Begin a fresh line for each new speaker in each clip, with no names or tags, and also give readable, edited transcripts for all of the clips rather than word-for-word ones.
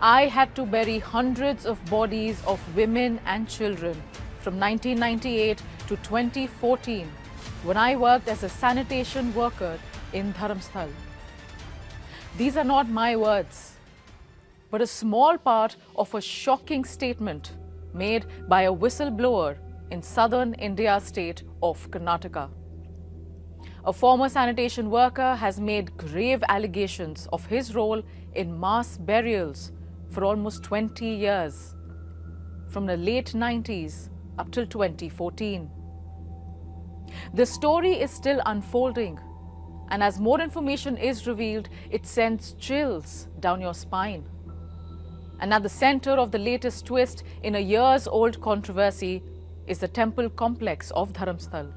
I had to bury hundreds of bodies of women and children from 1998 to 2014 when I worked as a sanitation worker in Dharmasthala. These are not my words, but a small part of a shocking statement made by a whistleblower in southern India state of Karnataka. A former sanitation worker has made grave allegations of his role in mass burials for almost 20 years, from the late 90s up till 2014. The story is still unfolding, and as more information is revealed, it sends chills down your spine. And at the center of the latest twist in a years-old controversy is the temple complex of Dharmasthala.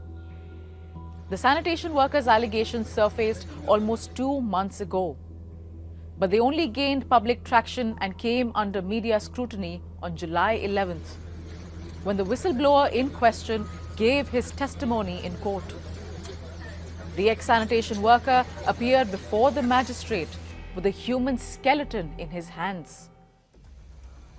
The sanitation workers' allegations surfaced almost 2 months ago, but they only gained public traction and came under media scrutiny on July 11th, when the whistleblower in question gave his testimony in court. The ex-sanitation worker appeared before the magistrate with a human skeleton in his hands.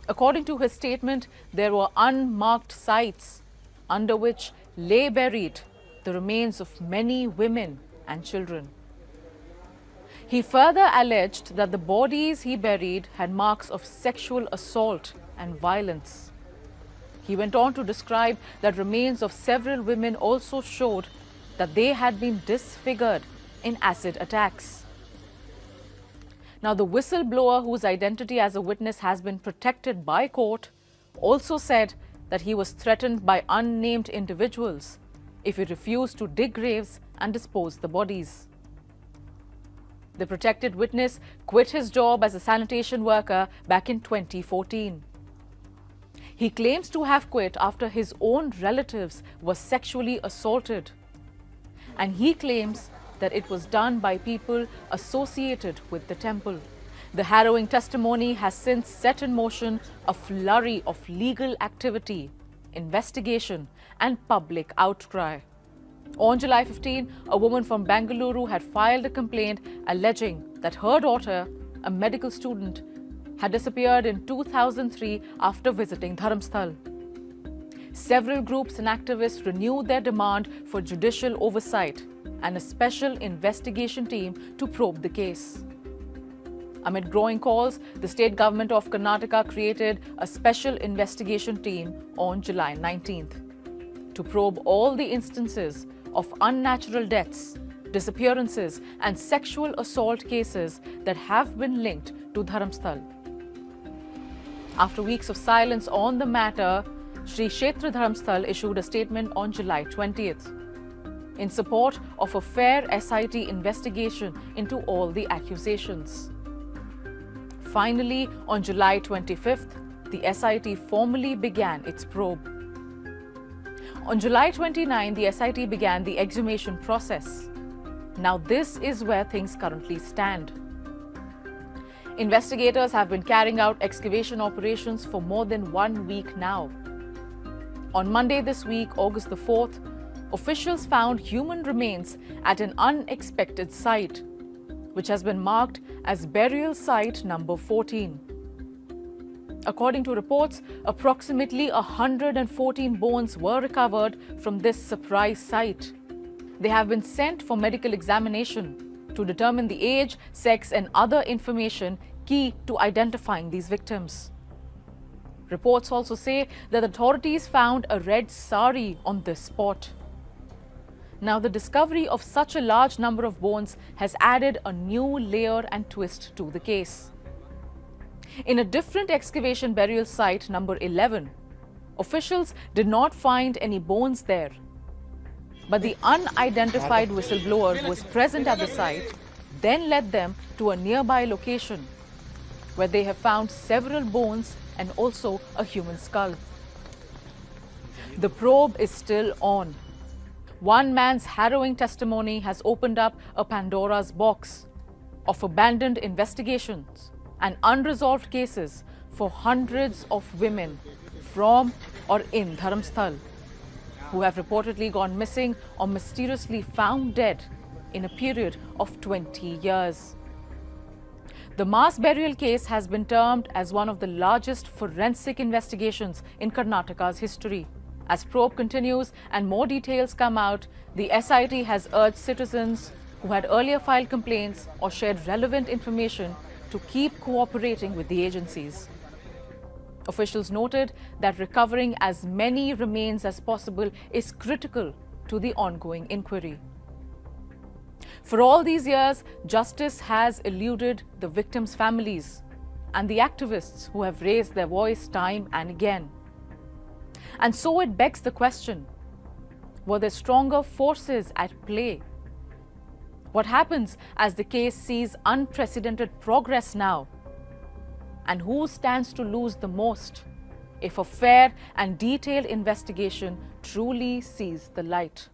According to his statement, there were unmarked sites under which lay buried the remains of many women and children. He further alleged that the bodies he buried had marks of sexual assault and violence. He went on to describe that remains of several women also showed that they had been disfigured in acid attacks. Now, the whistleblower, whose identity as a witness has been protected by court, also said that he was threatened by unnamed individuals if he refused to dig graves and dispose the bodies. The protected witness quit his job as a sanitation worker back in 2014. He claims to have quit after his own relatives were sexually assaulted, and he claims that it was done by people associated with the temple. The harrowing testimony has since set in motion a flurry of legal activity, investigation, and public outcry. On July 15, a woman from Bengaluru had filed a complaint alleging that her daughter, a medical student, had disappeared in 2003 after visiting Dharmasthala. Several groups and activists renewed their demand for judicial oversight and a special investigation team to probe the case. Amid growing calls, the state government of Karnataka created a special investigation team on July 19th to probe all the instances of unnatural deaths, disappearances, and sexual assault cases that have been linked to Dharmasthala. After weeks of silence on the matter, Sri Kshetra Dharmasthala issued a statement on July 20th in support of a fair SIT investigation into all the accusations. Finally, on July 25th, the SIT formally began its probe. On July 29, the SIT began the exhumation process. Now, this is where things currently stand. Investigators have been carrying out excavation operations for more than 1 week now. On Monday this week, August the 4th, officials found human remains at an unexpected site, which has been marked as burial site number 14. According to reports, approximately 114 bones were recovered from this surprise site. They have been sent for medical examination to determine the age, sex, and other information key to identifying these victims. Reports also say that authorities found a red sari on this spot. Now, the discovery of such a large number of bones has added a new layer and twist to the case. In a different excavation burial site, number 11, officials did not find any bones there. But the unidentified whistleblower who was present at the site then led them to a nearby location where they have found several bones and also a human skull. The probe is still on. One man's harrowing testimony has opened up a Pandora's box of abandoned investigations and unresolved cases for hundreds of women from or in Dharmasthala who have reportedly gone missing or mysteriously found dead in a period of 20 years. The mass burial case has been termed as one of the largest forensic investigations in Karnataka's history. As probe continues and more details come out, the SIT has urged citizens who had earlier filed complaints or shared relevant information to keep cooperating with the agencies. Officials noted that recovering as many remains as possible is critical to the ongoing inquiry. For all these years, justice has eluded the victims' families and the activists who have raised their voice time and again. And so it begs the question, were there stronger forces at play? What happens as the case sees unprecedented progress now? And who stands to lose the most if a fair and detailed investigation truly sees the light?